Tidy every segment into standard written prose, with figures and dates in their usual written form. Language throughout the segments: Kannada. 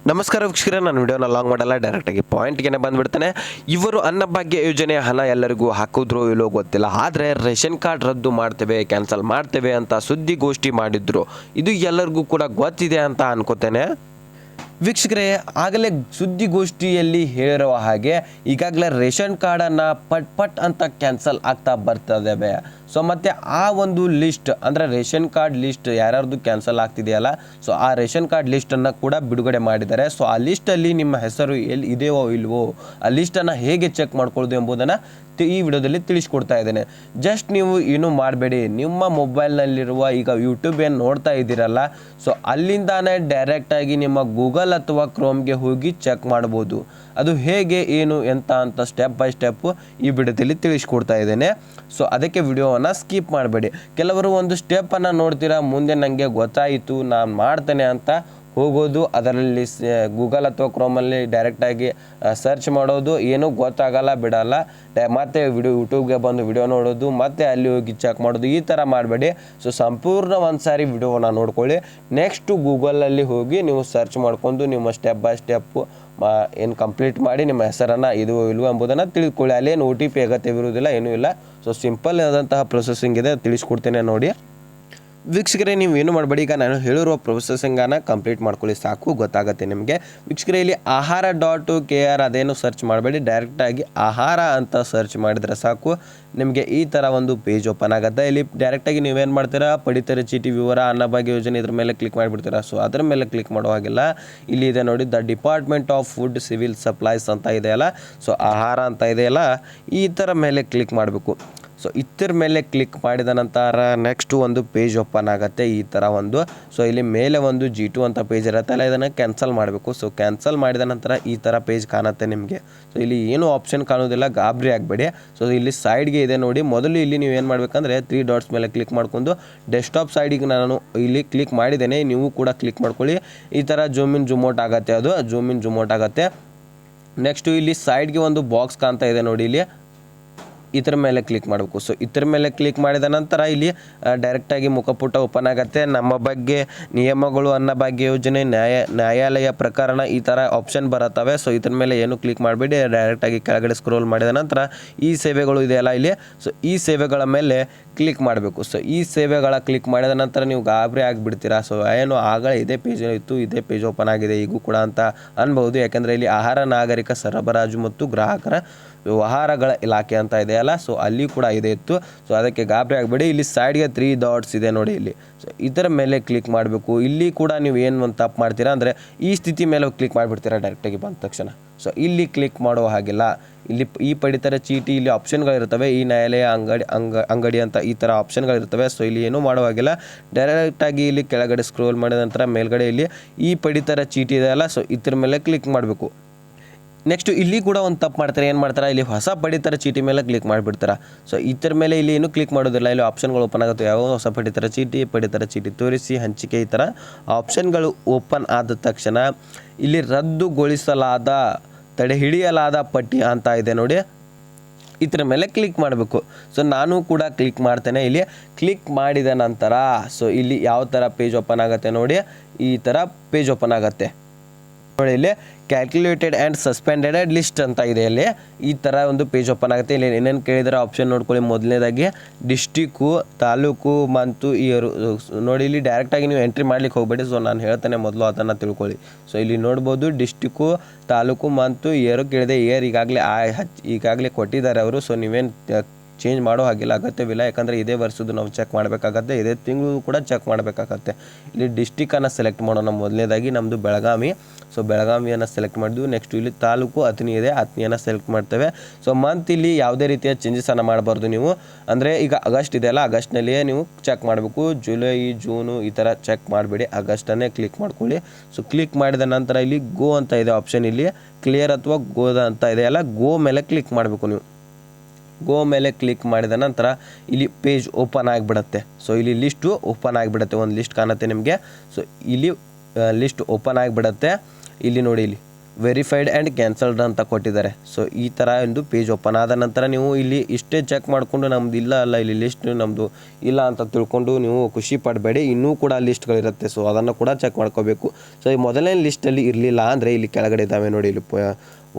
ನಮಸ್ಕಾರ ವೀಕ್ಷಕರೇ, ನಾನು ವಿಡಿಯೋನ ಲಾಂಗ್ ಮಾಡಲ್ಲ, ಡೈರೆಕ್ಟಾಗಿ ಪಾಯಿಂಟ್ಗೆ ಬಂದುಬಿಡ್ತಾನೆ. ಇವರು ಅನ್ನಭಾಗ್ಯ ಯೋಜನೆ ಹಣ ಎಲ್ಲರಿಗೂ ಹಾಕಿದ್ರು ಇಲ್ಲೋ ಗೊತ್ತಿಲ್ಲ, ಆದರೆ ರೇಷನ್ ಕಾರ್ಡ್ ರದ್ದು ಮಾಡ್ತೇವೆ, ಕ್ಯಾನ್ಸಲ್ ಮಾಡ್ತೇವೆ ಅಂತ ಸುದ್ದಿಗೋಷ್ಠಿ ಮಾಡಿದ್ರು. ಇದು ಎಲ್ಲರಿಗೂ ಕೂಡ ಗೊತ್ತಿದೆ ಅಂತ ಅನ್ಕೋತೇನೆ. ವೀಕ್ಷಕರೇ, ಆಗಲೇ ಸುದ್ದಿಗೋಷ್ಠಿಯಲ್ಲಿ ಹೇಳಿರುವ ಹಾಗೆ ಈಗಾಗಲೇ ರೇಷನ್ ಕಾರ್ಡನ್ನು ಪಟ್ ಅಂತ ಕ್ಯಾನ್ಸಲ್ ಆಗ್ತಾ ಬರ್ತದೆ. ಸೊ ಮತ್ತು ಆ ಒಂದು ಲಿಸ್ಟ್ ಅಂದರೆ ರೇಷನ್ ಕಾರ್ಡ್ ಲಿಸ್ಟ್ ಯಾರ್ಯಾರ್ದು ಕ್ಯಾನ್ಸಲ್ ಆಗ್ತಿದೆಯಲ್ಲ, ಸೊ ಆ ರೇಷನ್ ಕಾರ್ಡ್ ಲಿಸ್ಟನ್ನು ಕೂಡ ಬಿಡುಗಡೆ ಮಾಡಿದ್ದಾರೆ. ಸೊ ಆ ಲಿಸ್ಟಲ್ಲಿ ನಿಮ್ಮ ಹೆಸರು ಎಲ್ಲಿ ಇದೆಯೋ ಇಲ್ವೋ, ಆ ಲಿಸ್ಟನ್ನು ಹೇಗೆ ಚೆಕ್ ಮಾಡ್ಕೊಳ್ಳೋದು ಎಂಬುದನ್ನು ಈ ವಿಡಿಯೋದಲ್ಲಿ ತಿಳಿಸ್ಕೊಡ್ತಾ ಇದ್ದೇನೆ. ಜಸ್ಟ್ ನೀವು ಏನು ಮಾಡಬೇಡಿ, ನಿಮ್ಮ ಮೊಬೈಲ್ನಲ್ಲಿರುವ ಈಗ ಯೂಟ್ಯೂಬ್ ಏನು ನೋಡ್ತಾ ಇದ್ದೀರಲ್ಲ, ಸೊ ಅಲ್ಲಿಂದಾನೇ ಡೈರೆಕ್ಟಾಗಿ ನಿಮ್ಮ ಗೂಗಲ್ ಅಥವಾ ಕ್ರೋಮ್ಗೆ ಹೋಗಿ ಚೆಕ್ ಮಾಡ್ಬೋದು. ಅದು ಹೇಗೆ ಏನು ಎಂತ ಅಂತ ಸ್ಟೆಪ್ ಬೈ ಸ್ಟೆಪ್ಪು ಈ ವಿಡಿಯೋದಲ್ಲಿ ತಿಳಿಸ್ಕೊಡ್ತಾ ಇದ್ದೇನೆ. ಸೊ ಅದಕ್ಕೆ ವಿಡಿಯೋವನ್ನು ಸ್ಕಿಪ್ ಮಾಡಬೇಡಿ. ಕೆಲವರು ಒಂದು ಸ್ಟೆಪ್ಪನ್ನು ನೋಡ್ತೀರಾ, ಮುಂದೆ ನನಗೆ ಗೊತ್ತಾಯಿತು ನಾನು ಮಾಡ್ತೇನೆ ಅಂತ ಹೋಗೋದು, ಅದರಲ್ಲಿ ಗೂಗಲ್ ಅಥವಾ ಕ್ರೋಮಲ್ಲಿ ಡೈರೆಕ್ಟಾಗಿ ಸರ್ಚ್ ಮಾಡೋದು, ಏನೂ ಗೊತ್ತಾಗಲ್ಲ ಬಿಡಲ್ಲ, ಮತ್ತೆ ಯೂಟ್ಯೂಬ್ಗೆ ಬಂದು ವಿಡಿಯೋ ನೋಡೋದು, ಮತ್ತೆ ಅಲ್ಲಿ ಹೋಗಿ ಚೆಕ್ ಮಾಡೋದು, ಈ ಥರ ಮಾಡಬೇಡಿ. ಸೊ ಸಂಪೂರ್ಣ ಒಂದು ಸಾರಿ ವಿಡಿಯೋನ ನೋಡ್ಕೊಳ್ಳಿ. ನೆಕ್ಸ್ಟು ಗೂಗಲಲ್ಲಿ ಹೋಗಿ ನೀವು ಸರ್ಚ್ ಮಾಡ್ಕೊಂಡು ನಿಮ್ಮ ಸ್ಟೆಪ್ ಬೈ ಸ್ಟೆಪ್ಪು ಏನು ಕಂಪ್ಲೀಟ್ ಮಾಡಿ ನಿಮ್ಮ ಹೆಸರನ್ನು ಇದು ಇಲ್ವೋ ಎಂಬುದನ್ನು ತಿಳ್ಕೊಳ್ಳಿ. ಅಲ್ಲೇನು OTP ಅಗತ್ಯವಿರುವುದಿಲ್ಲ, ಏನೂ ಇಲ್ಲ. ಸೊ ಸಿಂಪಲ್ ಆದಂತಹ ಪ್ರೊಸೆಸಿಂಗ್ ಇದೆ, ತಿಳಿಸ್ಕೊಡ್ತೇನೆ ನೋಡಿ. ವೀಕ್ಷಕರೇ, ನೀವು ಏನು ಮಾಡಬೇಡಿ, ಈಗ ನಾನು ಹೇಳಿರುವ ಪ್ರೊಸೆಸಿಂಗನ್ನು ಕಂಪ್ಲೀಟ್ ಮಾಡ್ಕೊಳ್ಳಿ, ಸಾಕು, ಗೊತ್ತಾಗುತ್ತೆ ನಿಮಗೆ. ವೀಕ್ಷಕರೇ, ಇಲ್ಲಿ ahara.kr ಅದೇನು ಸರ್ಚ್ ಮಾಡಬೇಡಿ, ಡೈರೆಕ್ಟಾಗಿ ಆಹಾರ ಅಂತ ಸರ್ಚ್ ಮಾಡಿದರೆ ಸಾಕು, ನಿಮಗೆ ಈ ಥರ ಒಂದು ಪೇಜ್ ಓಪನ್ ಆಗುತ್ತೆ. ಇಲ್ಲಿ ಡೈರೆಕ್ಟಾಗಿ ನೀವೇನು ಮಾಡ್ತೀರಾ, ಪಡಿತರ ಚೀಟಿ ವಿವರ, ಅನ್ನಭಾಗ್ಯ ಯೋಜನೆ ಇದ್ರ ಮೇಲೆ ಕ್ಲಿಕ್ ಮಾಡಿಬಿಡ್ತೀರಾ. ಸೊ ಅದರ ಮೇಲೆ ಕ್ಲಿಕ್ ಮಾಡೋ ಹಾಗಿಲ್ಲ, ಇಲ್ಲಿ ಇದೆ ನೋಡಿ, the department of food civil supplies ಅಂತ ಇದೆಯಲ್ಲ, ಸೊ ಆಹಾರ ಅಂತ ಇದೆಯಲ್ಲ, ಈ ಥರ ಮೇಲೆ ಕ್ಲಿಕ್ ಮಾಡಬೇಕು. ಸೊ ಇದ್ರ ಮೇಲೆ ಕ್ಲಿಕ್ ಮಾಡಿದ ನಂತರ ನೆಕ್ಸ್ಟು ಒಂದು ಪೇಜ್ ಓಪನ್ ಆಗುತ್ತೆ, ಈ ಥರ ಒಂದು. ಸೊ ಇಲ್ಲಿ ಮೇಲೆ ಒಂದು G2 ಅಂತ ಪೇಜ್ ಇರುತ್ತೆ ಅಲ್ಲ, ಇದನ್ನು ಕ್ಯಾನ್ಸಲ್ ಮಾಡಬೇಕು. ಸೊ ಕ್ಯಾನ್ಸಲ್ ಮಾಡಿದ ನಂತರ ಈ ಥರ ಪೇಜ್ ಕಾಣುತ್ತೆ ನಿಮಗೆ. ಸೊ ಇಲ್ಲಿ ಏನು ಆಪ್ಷನ್ ಕಾಣೋದಿಲ್ಲ, ಗಾಬರಿ ಆಗಬೇಡಿ. ಸೊ ಇಲ್ಲಿ ಸೈಡ್ಗೆ ಇದೆ ನೋಡಿ, ಮೊದಲು ಇಲ್ಲಿ ನೀವು ಏನು ಮಾಡಬೇಕಂದ್ರೆ 3 ಡಾಟ್ಸ್ ಮೇಲೆ ಕ್ಲಿಕ್ ಮಾಡ್ಕೊಂಡು ಡೆಸ್ಕ್ಟಾಪ್ ಸೈಡಿಗೆ ನಾನು ಇಲ್ಲಿ ಕ್ಲಿಕ್ ಮಾಡಿದ್ದೇನೆ, ನೀವು ಕೂಡ ಕ್ಲಿಕ್ ಮಾಡ್ಕೊಳ್ಳಿ. ಈ ಥರ ಜೂಮ್ ಇನ್ ಜೂಮ್ ಔಟ್ ಆಗುತ್ತೆ, ಅದು ಜೂಮ್ ಇನ್ ಜೂಮ್ ಔಟ್ ಆಗುತ್ತೆ. ನೆಕ್ಸ್ಟು ಇಲ್ಲಿ ಸೈಡ್ಗೆ ಒಂದು ಬಾಕ್ಸ್ ಕಾಣ್ತಾ ಇದೆ ನೋಡಿ, ಇಲ್ಲಿ ಇದ್ರ ಮೇಲೆ ಕ್ಲಿಕ್ ಮಾಡಬೇಕು. ಸೊ ಇದ್ರ ಮೇಲೆ ಕ್ಲಿಕ್ ಮಾಡಿದ ನಂತರ ಇಲ್ಲಿ ಡೈರೆಕ್ಟಾಗಿ ಮುಖಪುಟ ಓಪನ್ ಆಗುತ್ತೆ. ನಮ್ಮ ಬಗ್ಗೆ ನಿಯಮಗಳು, ಅನ್ನಭಾಗ್ಯ ಯೋಜನೆ, ನ್ಯಾಯಾಲಯ ಪ್ರಕರಣ, ಈ ಥರ ಆಪ್ಷನ್ ಬರುತ್ತವೆ. ಸೊ ಇದ್ರ ಮೇಲೆ ಏನು ಕ್ಲಿಕ್ ಮಾಡಬೇಡಿ, ಡೈರೆಕ್ಟಾಗಿ ಕೆಳಗಡೆ ಸ್ಕ್ರೋಲ್ ಮಾಡಿದ ನಂತರ ಈ ಸೇವೆಗಳು ಇದೆಯಲ್ಲ ಇಲ್ಲಿ, ಸೊ ಈ ಸೇವೆಗಳ ಮೇಲೆ ಕ್ಲಿಕ್ ಮಾಡಬೇಕು. ಸೊ ಈ ಸೇವೆಗಳ ಕ್ಲಿಕ್ ಮಾಡಿದ ನಂತರ ನೀವು ಗಾಬರಿ ಆಗಿಬಿಡ್ತೀರಾ. ಸೊ ಏನು ಆಗಲೇ ಇದೇ ಪೇಜ್ ಇತ್ತು, ಇದೇ ಪೇಜ್ ಓಪನ್ ಆಗಿದೆ ಈಗೂ ಕೂಡ ಅಂತ ಅನ್ಬೋದು. ಯಾಕೆಂದರೆ ಇಲ್ಲಿ ಆಹಾರ ನಾಗರಿಕ ಸರಬರಾಜು ಮತ್ತು ಗ್ರಾಹಕರ ವ್ಯವಹಾರಗಳ ಇಲಾಖೆ ಅಂತ ಇದೆಯಲ್ಲ, ಸೊ ಅಲ್ಲಿ ಕೂಡ ಇದೆ ಇತ್ತು. ಸೊ ಅದಕ್ಕೆ ಗಾಬರಿ ಆಗಬೇಡಿ. ಇಲ್ಲಿ ಸೈಡ್ಗೆ 3 ಡಾಟ್ಸ್ ಇದೆ ನೋಡಿ ಇಲ್ಲಿ, ಸೊ ಇದರ ಮೇಲೆ ಕ್ಲಿಕ್ ಮಾಡಬೇಕು. ಇಲ್ಲಿ ಕೂಡ ನೀವು ಏನು ಒಂದು ತಪ್ಪು ಮಾಡ್ತೀರಾ ಅಂದರೆ ಈ ಸ್ಥಿತಿ ಮೇಲೆ ಕ್ಲಿಕ್ ಮಾಡಿಬಿಡ್ತೀರಾ ಡೈರೆಕ್ಟಾಗಿ ಬಂದ ತಕ್ಷಣ. ಸೊ ಇಲ್ಲಿ ಕ್ಲಿಕ್ ಮಾಡೋ ಹಾಗಿಲ್ಲ, ಇಲ್ಲಿ ಈ ಪಡಿತರ ಚೀಟಿ, ಇಲ್ಲಿ ಆಪ್ಷನ್ಗಳಿರ್ತವೆ, ಈ ನ್ಯಾಯಾಲಯ ಅಂಗಡಿ ಅಂತ ಈ ಥರ ಆಪ್ಷನ್ಗಳಿರ್ತವೆ. ಸೊ ಇಲ್ಲಿ ಏನೂ ಮಾಡೋ ಹಾಗಿಲ್ಲ, ಡೈರೆಕ್ಟಾಗಿ ಇಲ್ಲಿ ಕೆಳಗಡೆ ಸ್ಕ್ರೋಲ್ ಮಾಡಿದ ನಂತರ ಮೇಲ್ಗಡೆ ಇಲ್ಲಿ ಈ ಪಡಿತರ ಚೀಟಿ ಇದೆಯಲ್ಲ, ಸೊ ಇದ್ರ ಮೇಲೆ ಕ್ಲಿಕ್ ಮಾಡಬೇಕು. ನೆಕ್ಸ್ಟು ಇಲ್ಲಿ ಕೂಡ ಒಂದು ತಪ್ಪು ಮಾಡ್ತಾರೆ, ಏನು ಮಾಡ್ತಾರೆ, ಇಲ್ಲಿ ಹೊಸ ಪಡಿತರ ಚೀಟಿ ಮೇಲೆ ಕ್ಲಿಕ್ ಮಾಡಿಬಿಡ್ತಾರೆ. ಸೊ ಇದ್ರ ಮೇಲೆ ಇಲ್ಲಿ ಏನು ಕ್ಲಿಕ್ ಮಾಡೋದಿಲ್ಲ, ಇಲ್ಲಿ ಆಪ್ಷನ್ಗಳು ಓಪನ್ ಆಗುತ್ತೆ. ಯಾವ ಹೊಸ ಪಡಿತರ ಚೀಟಿ ತೋರಿಸಿ, ಹಂಚಿಕೆ, ಈ ಥರ ಆಪ್ಷನ್ಗಳು ಓಪನ್ ಆದ ತಕ್ಷಣ ಇಲ್ಲಿ ರದ್ದುಗೊಳಿಸಲಾದ, ತಡೆ ಹಿಡಿಯಲಾದ ಪಟ್ಟಿ ಅಂತ ಇದೆ ನೋಡಿ, ಇದ್ರ ಮೇಲೆ ಕ್ಲಿಕ್ ಮಾಡಬೇಕು. ಸೊ ನಾನು ಕೂಡ ಕ್ಲಿಕ್ ಮಾಡ್ತೇನೆ. ಇಲ್ಲಿ ಕ್ಲಿಕ್ ಮಾಡಿದ ನಂತರ ಸೊ ಇಲ್ಲಿ ಯಾವ ಥರ ಪೇಜ್ ಓಪನ್ ಆಗುತ್ತೆ ನೋಡಿ, ಈ ಥರ ಪೇಜ್ ಓಪನ್ ಆಗುತ್ತೆ ನೋಡಿ. ಇಲ್ಲಿ ಕ್ಯಾಲ್ಕುಲೇಟೆಡ್ ಆ್ಯಂಡ್ ಸಸ್ಪೆಂಡೆಡ್ ಲಿಸ್ಟ್ ಅಂತ ಇದೆ, ಇಲ್ಲಿ ಈ ಥರ ಒಂದು ಪೇಜ್ ಓಪನ್ ಆಗುತ್ತೆ. ಇಲ್ಲಿ ಏನೇನು ಕೇಳಿದರೆ ಆಪ್ಷನ್ ನೋಡ್ಕೊಳ್ಳಿ. ಮೊದಲನೇದಾಗಿ ಡಿಸ್ಟಿಕ್ಕು, ತಾಲೂಕು, ಮಂತು, ಇಯರು ನೋಡಿ. ಇಲ್ಲಿ ಡೈರೆಕ್ಟಾಗಿ ನೀವು ಎಂಟ್ರಿ ಮಾಡ್ಲಿಕ್ಕೆ ಹೋಗಬೇಡಿ. ಸೊ ನಾನು ಹೇಳ್ತೇನೆ, ಮೊದಲು ಅದನ್ನು ತಿಳ್ಕೊಳ್ಳಿ. ಸೊ ಇಲ್ಲಿ ನೋಡ್ಬೋದು, ಡಿಸ್ಟಿಕ್ಕು, ತಾಲೂಕು, ಮಂತು, ಇಯರು ಕೇಳಿದೆ. ಇಯರ್ ಈಗಾಗಲೇ ಕೊಟ್ಟಿದ್ದಾರೆ ಅವರು. ಸೊ ನೀವೇನು ಚೇಂಜ್ ಮಾಡೋ ಹಾಗಿಲ್ಲ, ಅಗತ್ಯವಿಲ್ಲ. ಯಾಕಂದರೆ ಇದೇ ವರ್ಷದ್ದು ನಾವು ಚೆಕ್ ಮಾಡಬೇಕಾಗತ್ತೆ, ಇದೇ ತಿಂಗಳು ಕೂಡ ಚೆಕ್ ಮಾಡಬೇಕಾಗತ್ತೆ. ಇಲ್ಲಿ ಡಿಸ್ಟಿಕ್ಕನ್ನು ಸೆಲೆಕ್ಟ್ ಮಾಡೋಣ. ಮೊದಲನೇದಾಗಿ ನಮ್ಮದು ಬೆಳಗಾವಿ. ಸೊ ಬೆಳಗಾವಿಯನ್ನು ಸೆಲೆಕ್ಟ್ ಮಾಡಿದ್ವಿ. ನೆಕ್ಸ್ಟ್ ಇಲ್ಲಿ ತಾಲೂಕು ಅತ್ನಿ ಇದೆ, ಅತ್ನಿಯನ್ನು ಸೆಲೆಕ್ಟ್ ಮಾಡ್ತೇವೆ. ಸೊ ಮಂತ್ ಇಲ್ಲಿ ಯಾವುದೇ ರೀತಿಯ ಚೇಂಜಸನ್ನು ಮಾಡಬಾರ್ದು ನೀವು. ಅಂದರೆ ಈಗ ಆಗಸ್ಟ್ ಇದೆಯಲ್ಲ, ಆಗಸ್ಟ್ನಲ್ಲಿಯೇ ನೀವು ಚೆಕ್ ಮಾಡಬೇಕು. ಜುಲೈ, ಜೂನು ಈ ಥರ ಚೆಕ್ ಮಾಡಬೇಡಿ, ಆಗಸ್ಟನ್ನೇ ಕ್ಲಿಕ್ ಮಾಡ್ಕೊಳ್ಳಿ. ಸೊ ಕ್ಲಿಕ್ ಮಾಡಿದ ನಂತರ ಇಲ್ಲಿ ಗೋ ಅಂತ ಇದೆ ಆಪ್ಷನ್, ಇಲ್ಲಿ ಕ್ಲಿಯರ್ ಅಥವಾ ಗೋದ ಅಂತ ಇದೆಯಲ್ಲ, ಗೋ ಮೇಲೆ ಕ್ಲಿಕ್ ಮಾಡಬೇಕು ನೀವು. ಗೋ ಮೇಲೆ ಕ್ಲಿಕ್ ಮಾಡಿದ ನಂತರ ಇಲ್ಲಿ ಪೇಜ್ ಓಪನ್ ಆಗಿಬಿಡುತ್ತೆ. ಸೊ ಇಲ್ಲಿ ಲಿಸ್ಟು ಓಪನ್ ಆಗಿಬಿಡುತ್ತೆ, ಒಂದು ಲಿಸ್ಟ್ ಕಾಣುತ್ತೆ ನಿಮಗೆ. ಸೊ ಇಲ್ಲಿ ಲಿಸ್ಟ್ ಓಪನ್ ಆಗಿಬಿಡುತ್ತೆ. ಇಲ್ಲಿ ನೋಡಿ, ಇಲ್ಲಿ ವೆರಿಫೈಡ್ ಆ್ಯಂಡ್ ಕ್ಯಾನ್ಸಲ್ಡ್ ಅಂತ ಕೊಟ್ಟಿದ್ದಾರೆ. ಸೊ ಈ ಥರ ಒಂದು ಪೇಜ್ ಓಪನ್ ಆದ ನಂತರ ನೀವು ಇಲ್ಲಿ ಇಷ್ಟೇ ಚೆಕ್ ಮಾಡಿಕೊಂಡು ನಮ್ದು ಇಲ್ಲ ಇಲ್ಲಿ ಲಿಸ್ಟ್ ನಮ್ಮದು ಇಲ್ಲ ಅಂತ ತಿಳ್ಕೊಂಡು ನೀವು ಖುಷಿ ಪಡಬೇಡಿ. ಇನ್ನೂ ಕೂಡ ಲಿಸ್ಟ್ಗಳಿರುತ್ತೆ, ಸೊ ಅದನ್ನು ಕೂಡ ಚೆಕ್ ಮಾಡ್ಕೋಬೇಕು. ಸೊ ಈ ಮೊದಲನೇ ಲಿಸ್ಟಲ್ಲಿ ಇರಲಿಲ್ಲ ಅಂದರೆ ಇಲ್ಲಿ ಕೆಳಗಡೆ ಇದ್ದಾವೆ ನೋಡಿ, ಇಲ್ಲಿ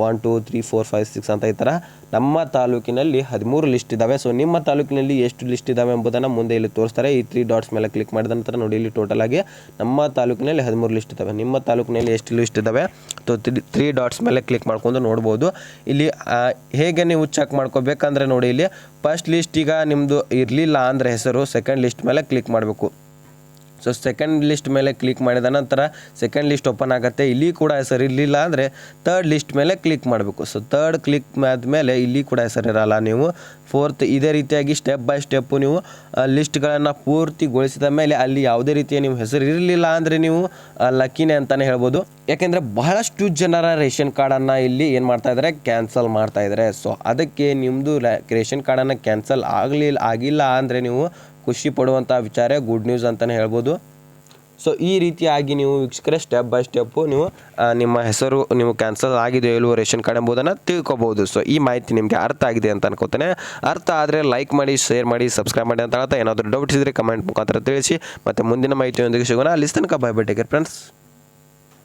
1 2 3 4 5 6 ಅಂತ ಈ ಥರ ನಮ್ಮ ತಾಲೂಕಿನಲ್ಲಿ 13 ಲಿಸ್ಟ್ ಇದ್ದಾವೆ. ಸೊ ನಿಮ್ಮ ತಾಲೂಕಿನಲ್ಲಿ ಎಷ್ಟು ಲಿಸ್ಟ್ ಇದ್ದಾವೆ ಎಂಬುದನ್ನು ಮುಂದೆ ಇಲ್ಲಿ ತೋರಿಸ್ತಾರೆ. ಈ 3 ಡಾಟ್ಸ್ ಮೇಲೆ ಕ್ಲಿಕ್ ಮಾಡಿದ ನಂತರ ನೋಡಿ, ಇಲ್ಲಿ ಟೋಟಲ್ ಆಗಿ ನಮ್ಮ ತಾಲೂಕಿನಲ್ಲಿ 13 ಲಿಸ್ಟ್ ಇದ್ದಾವೆ. ನಿಮ್ಮ ತಾಲೂಕಿನಲ್ಲಿ ಎಷ್ಟು ಲಿಸ್ಟ್ ಇದ್ದಾವೆ ಸೊ 3 ಡಾಟ್ಸ್ ಮೇಲೆ ಕ್ಲಿಕ್ ಮಾಡ್ಕೊಂಡು ನೋಡ್ಬೋದು. ಇಲ್ಲಿ ಹೇಗೆ ನೀವು ಚೆಕ್ ಮಾಡ್ಕೋಬೇಕಂದ್ರೆ ನೋಡಿ, ಇಲ್ಲಿ ಫಸ್ಟ್ ಲಿಸ್ಟ್ ಈಗ ನಿಮ್ಮದು ಇರಲಿಲ್ಲ ಅಂದರೆ ಹೆಸರು ಸೆಕೆಂಡ್ ಲಿಸ್ಟ್ ಮೇಲೆ ಕ್ಲಿಕ್ ಮಾಡಬೇಕು. ಸೊ ಸೆಕೆಂಡ್ ಲಿಸ್ಟ್ ಮೇಲೆ ಕ್ಲಿಕ್ ಮಾಡಿದ ನಂತರ ಸೆಕೆಂಡ್ ಲಿಸ್ಟ್ ಓಪನ್ ಆಗುತ್ತೆ. ಇಲ್ಲಿ ಕೂಡ ಹೆಸರು ಇರಲಿಲ್ಲ ಅಂದರೆ ಥರ್ಡ್ ಲಿಸ್ಟ್ ಮೇಲೆ ಕ್ಲಿಕ್ ಮಾಡಬೇಕು. ಸೊ ಥರ್ಡ್ ಕ್ಲಿಕ್ ಆದಮೇಲೆ ಇಲ್ಲಿ ಕೂಡ ಹೆಸರಿರಲ್ಲ, ನೀವು ಫೋರ್ತ್ ಇದೇ ರೀತಿಯಾಗಿ ಸ್ಟೆಪ್ ಬೈ ಸ್ಟೆಪ್ಪು ನೀವು ಲಿಸ್ಟ್ಗಳನ್ನು ಪೂರ್ತಿಗೊಳಿಸಿದ ಮೇಲೆ ಅಲ್ಲಿ ಯಾವುದೇ ರೀತಿಯ ನಿಮ್ಮ ಹೆಸರು ಇರಲಿಲ್ಲ ಅಂದರೆ ನೀವು ಲಕ್ಕಿನೇ ಅಂತಲೇ ಹೇಳ್ಬೋದು. ಯಾಕೆಂದರೆ ಬಹಳಷ್ಟು ಜನರ ರೇಷನ್ ಕಾರ್ಡನ್ನು ಇಲ್ಲಿ ಏನು ಮಾಡ್ತಾಯಿದ್ದಾರೆ, ಕ್ಯಾನ್ಸಲ್ ಮಾಡ್ತಾಯಿದ್ದಾರೆ. ಸೊ ಅದಕ್ಕೆ ನಿಮ್ಮದು ರೇಷನ್ ಕಾರ್ಡನ್ನು ಕ್ಯಾನ್ಸಲ್ ಆಗಿಲ್ಲ ಅಂದರೆ ನೀವು ಖುಷಿ ಪಡುವಂಥ ವಿಚಾರ, ಗುಡ್ ನ್ಯೂಸ್ ಅಂತಲೇ ಹೇಳ್ಬೋದು. ಸೊ ಈ ರೀತಿಯಾಗಿ ನೀವು ವೀಕ್ಷಕರೇ ಸ್ಟೆಪ್ ಬೈ ಸ್ಟೆಪ್ಪು ನೀವು ನಿಮ್ಮ ಹೆಸರು ನೀವು ಕ್ಯಾನ್ಸಲ್ ಆಗಿದೆಯೋ ಇಲ್ವೋ ರೇಷನ್ ಕಾರ್ಡ್ ಎಂಬುದನ್ನು ತಿಳ್ಕೊಬೋದು. ಸೊ ಈ ಮಾಹಿತಿ ನಿಮಗೆ ಅರ್ಥ ಆಗಿದೆ ಅಂತ ಅನ್ಕೋತೇನೆ. ಅರ್ಥ ಆದರೆ ಲೈಕ್ ಮಾಡಿ, ಶೇರ್ ಮಾಡಿ, ಸಬ್ಸ್ಕ್ರೈಬ್ ಮಾಡಿ ಅಂತ ಹೇಳ್ತಾ ಏನಾದರೂ ಡೌಟ್ಸ್ ಇದ್ದರೆ ಕಮೆಂಟ್ ಮುಖಾಂತರ ತಿಳಿಸಿ. ಮತ್ತು ಮುಂದಿನ ಮಾಹಿತಿಯೊಂದಿಗೆ ಸಿಗೋಣ. ಅಲ್ಲಿ ತನಕ bye bye, take care friends.